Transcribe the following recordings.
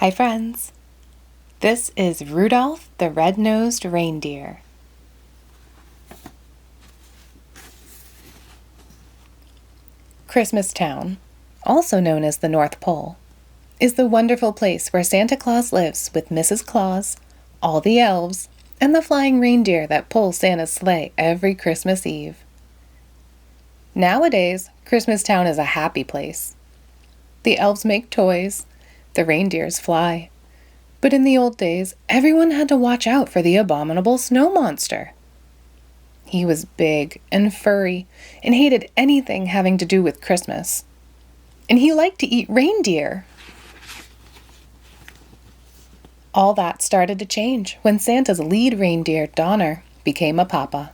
Hi friends, this is Rudolph the Red-Nosed Reindeer. Christmas Town, also known as the North Pole, is the wonderful place where Santa Claus lives with Mrs. Claus, all the elves, and the flying reindeer that pull Santa's sleigh every Christmas Eve. Nowadays, Christmas Town is a happy place. The elves make toys, the reindeers fly. But in the old days, everyone had to watch out for the Abominable Snow Monster. He was big and furry and hated anything having to do with Christmas. And he liked to eat reindeer. All that started to change when Santa's lead reindeer, Donner, became a papa.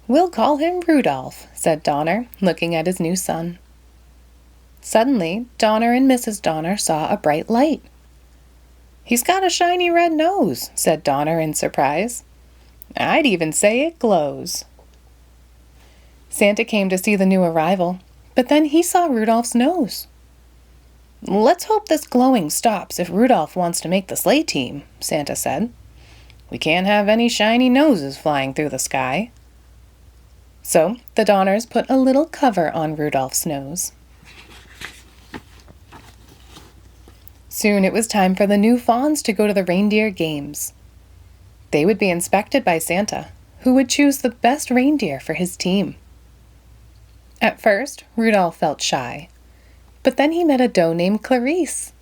"We'll call him Rudolph," said Donner, looking at his new son. Suddenly, Donner and Mrs. Donner saw a bright light. "He's got a shiny red nose," said Donner in surprise. "I'd even say it glows." Santa came to see the new arrival, but then he saw Rudolph's nose. "Let's hope this glowing stops if Rudolph wants to make the sleigh team," Santa said. "We can't have any shiny noses flying through the sky." So the Donners put a little cover on Rudolph's nose. Soon it was time for the new fawns to go to the Reindeer Games. They would be inspected by Santa, who would choose the best reindeer for his team. At first, Rudolph felt shy, but then he met a doe named Clarice.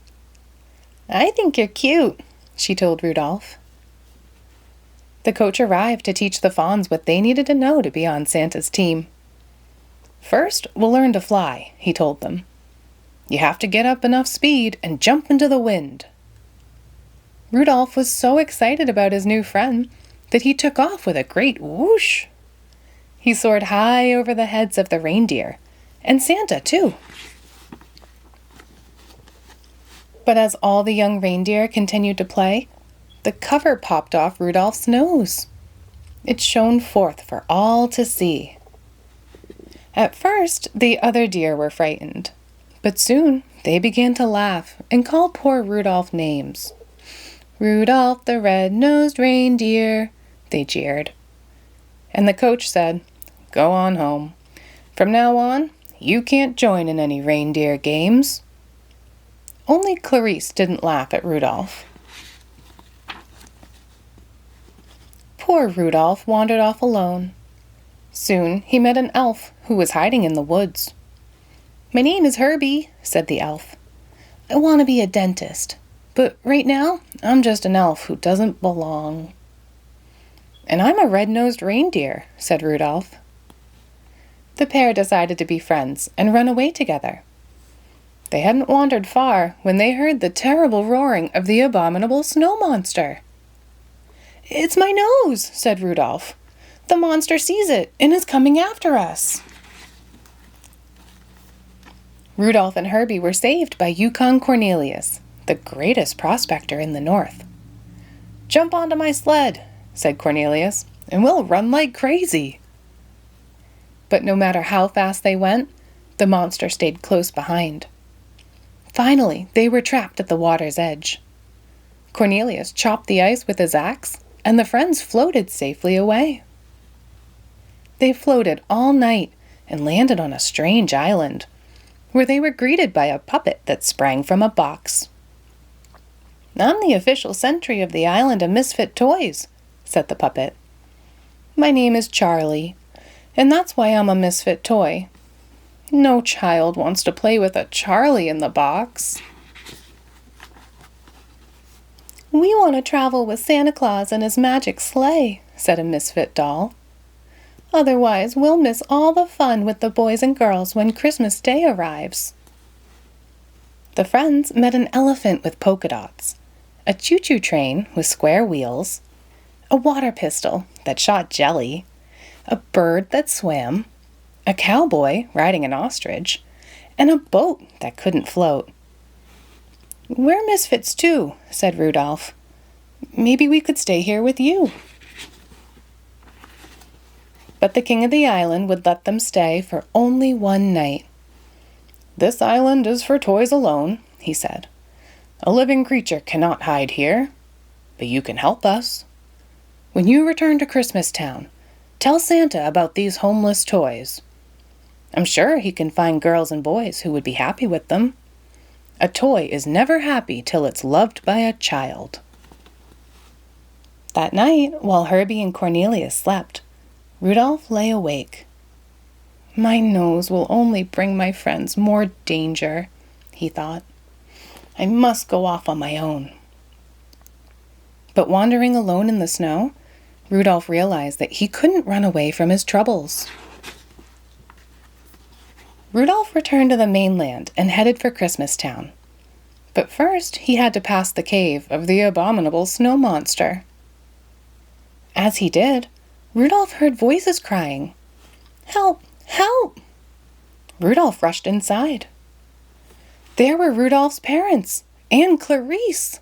"I think you're cute," she told Rudolph. The coach arrived to teach the fawns what they needed to know to be on Santa's team. "First, we'll learn to fly," he told them. "You have to get up enough speed and jump into the wind." Rudolph was so excited about his new friend that he took off with a great whoosh. He soared high over the heads of the reindeer, and Santa too. But as all the young reindeer continued to play, the cover popped off Rudolph's nose. It shone forth for all to see. At first, the other deer were frightened. But soon they began to laugh and call poor Rudolph names. "Rudolph the Red-Nosed Reindeer," they jeered. And the coach said, "Go on home. From now on, you can't join in any reindeer games." Only Clarice didn't laugh at Rudolph. Poor Rudolph wandered off alone. Soon he met an elf who was hiding in the woods. "My name is Herbie," said the elf. "I want to be a dentist, but right now I'm just an elf who doesn't belong." "And I'm a red-nosed reindeer," said Rudolph. The pair decided to be friends and run away together. They hadn't wandered far when they heard the terrible roaring of the Abominable Snow Monster. "It's my nose," said Rudolph. "The monster sees it and is coming after us." Rudolph and Herbie were saved by Yukon Cornelius, the greatest prospector in the north. "Jump onto my sled," said Cornelius, "and we'll run like crazy." But no matter how fast they went, the monster stayed close behind. Finally, they were trapped at the water's edge. Cornelius chopped the ice with his axe, and the friends floated safely away. They floated all night and landed on a strange island, where they were greeted by a puppet that sprang from a box. "I'm the official sentry of the Island of Misfit Toys," said the puppet. "My name is Charlie, and that's why I'm a misfit toy. No child wants to play with a Charlie in the box." "We want to travel with Santa Claus and his magic sleigh," said a misfit doll. "Otherwise, we'll miss all the fun with the boys and girls when Christmas Day arrives." The friends met an elephant with polka dots, a choo-choo train with square wheels, a water pistol that shot jelly, a bird that swam, a cowboy riding an ostrich, and a boat that couldn't float. "We're misfits too," said Rudolph. "Maybe we could stay here with you." But the king of the island would let them stay for only one night. "This island is for toys alone," he said. A living creature cannot hide here, but you can help us. When you return to Christmas Town, tell Santa about these homeless toys. I'm sure he can find girls and boys who would be happy with them. A toy is never happy till it's loved by a child." That night, while Herbie and Cornelius slept, Rudolph lay awake. "My nose will only bring my friends more danger," he thought. "I must go off on my own." But wandering alone in the snow, Rudolph realized that he couldn't run away from his troubles. Rudolph returned to the mainland and headed for Christmas Town. But first, he had to pass the cave of the Abominable Snow Monster. As he did, Rudolph heard voices crying, "Help! Help!" Rudolph rushed inside. There were Rudolph's parents and Clarice.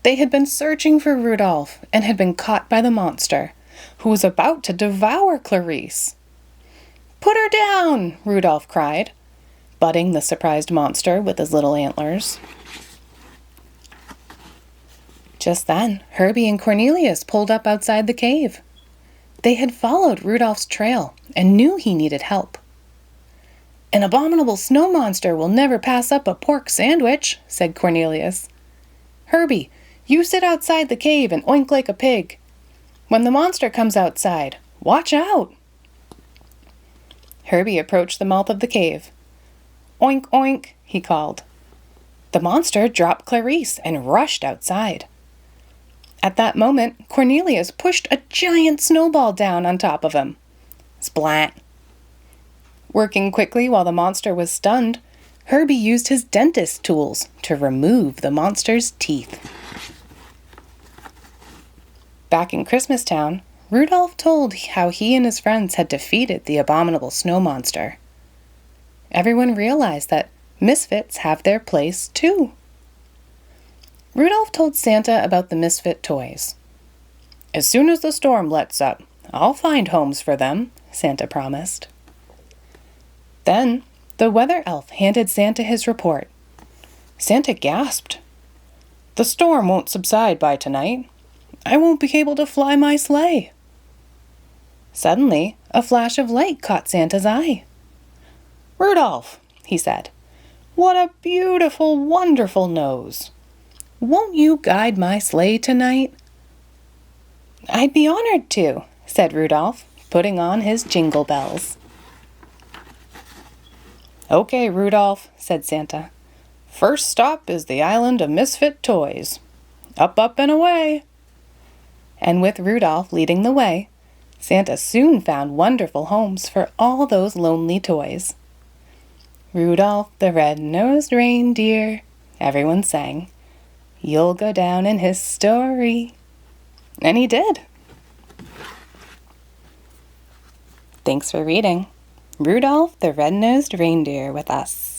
They had been searching for Rudolph and had been caught by the monster, who was about to devour Clarice. "Put her down!" Rudolph cried, butting the surprised monster with his little antlers. Just then, Herbie and Cornelius pulled up outside the cave. They had followed Rudolph's trail and knew he needed help. "An abominable snow monster will never pass up a pork sandwich," said Cornelius. "Herbie, you sit outside the cave and oink like a pig. When the monster comes outside, watch out." Herbie approached the mouth of the cave. "Oink, oink," he called. The monster dropped Clarice and rushed outside. At that moment, Cornelius pushed a giant snowball down on top of him. Splat! Working quickly while the monster was stunned, Herbie used his dentist tools to remove the monster's teeth. Back in Christmas Town, Rudolph told how he and his friends had defeated the Abominable Snow Monster. Everyone realized that misfits have their place too. Rudolph told Santa about the misfit toys. "As soon as the storm lets up, I'll find homes for them," Santa promised. Then, the weather elf handed Santa his report. Santa gasped. "The storm won't subside by tonight. I won't be able to fly my sleigh." Suddenly, a flash of light caught Santa's eye. "Rudolph," he said, "what a beautiful, wonderful nose. Won't you guide my sleigh tonight?" "I'd be honored to," said Rudolph, putting on his jingle bells. "Okay, Rudolph," said Santa. "First stop is the Island of Misfit Toys. Up, up, and away." And with Rudolph leading the way, Santa soon found wonderful homes for all those lonely toys. "Rudolph the Red-Nosed Reindeer," everyone sang. "You'll go down in history." And he did. Thanks for reading Rudolph the Red-Nosed Reindeer with us.